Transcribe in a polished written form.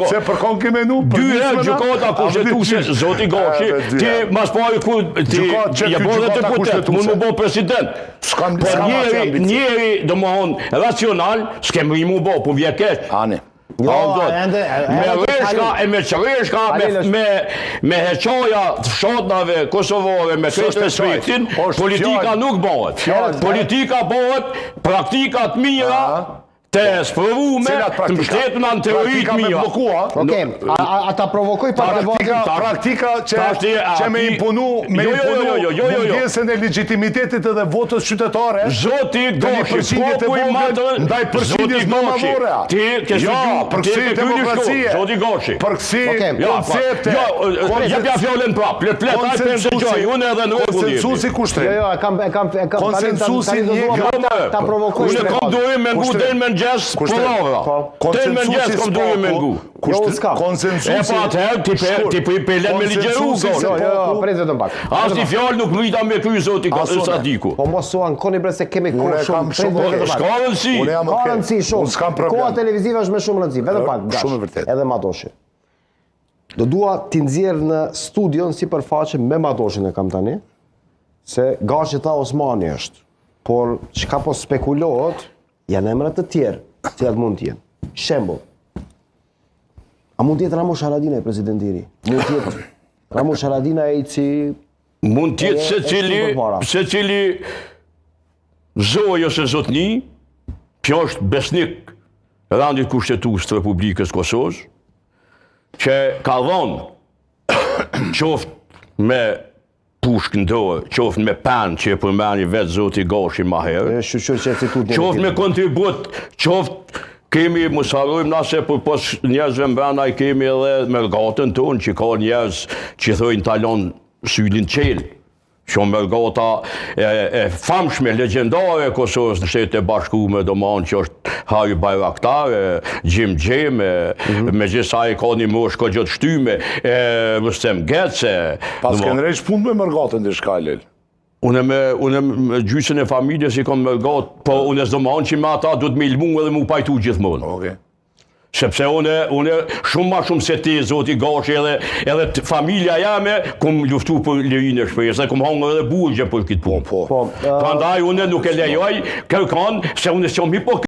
Se përkon ke menu për 2 herë gjykata kushtetuese, zoti Gashi, ti mas pari ku ti ja bën deputet, mund të bëj president. Po njëri domthon racional, s'kem më bë, po vjen keq. Ani. Me rreshka e me qëreshka, me heqoja të fshatnave kosovare, me kresh respektin, politika nuk bëhet. Politika bëhet praktikat mira të sprovume të mbështetuna në teorit mira. Okej, ata provokoj për praktika që me imponu mungesën e legitimitetit edhe votës qytetare. Zoti Gashi, popull matër, ndaj përqindjes më madhore. Ti ke përkësi demokracie. Zoti Gashi. Përkësi koncepte. Jepja fjallën prap, plet, aj për më të gjoj, unë edhe në regullit. Konsensusi kushtre. Konsensusi ta provokoj. Unë kam durim me ngu del me gjes polavra. Del me gjes kam durim me ngu. Konsensusi. E pa atëherë ti pëllen me ligjeru. Prejtë të mbak. Asni fjallë nuk mrita me kry zoti Sadiku. Po mos suan koni bre se kemi kohë shumë. S'ka rëndësi. Ka rëndësi shumë. Koha televizive është me shumë rëndësi. Vedhe pak, shumë vërtet. Edhe Matoshi. Do dua t'i nxjerr në studion sipërfaqe me Matoshin e kam tani, se Gashi tha Osmani është. Por çka po spekulohet, janë emra të tjerë, cilat mund të jenë. Shembull. A mund të jetë Ramush Haradinaj presidenti i ri? Mund të jetë Ramush Haradinaj si mund të jetë secili zoj ose zotni, që është besnik randit kushtetues të Republikës Kosovës, që ka dhënë qoftë me pushkë në dorë, qoftë me penë që e përmeni vetë zoti Gashi ma herë, qoftë me kontribut, qoftë kemi musarojmë nase për pos njerëzve mbrana i kemi edhe mërgatën tonë që ka njerëz që thojnë talon syllin qelë. Shumë mërgata e famshme, legendare e Kosovës në Shtetet e Bashkuara, domethënë që është Hari Bayraktar, Gjim Gjim, me gjithsa i ka një moshë ka gjatë shtyme, Rustem Gece. Pas kënë rejsh punë me mërgatën dhe shkallel? Unë me gjysën e familjes i kam mërgatë, po unë s'do më anë që me ata du të me ilmu edhe mu pajtu gjithmonë. Sepse unë shumë ma shumë se ti, zoti Gashi, edhe familja jame, kum luftu për lirin e shprehjes, dhe kum hangër edhe burgje për këtë punë. Prandaj unë nuk e lejoj kërkan, se unë s'jam hipokrit.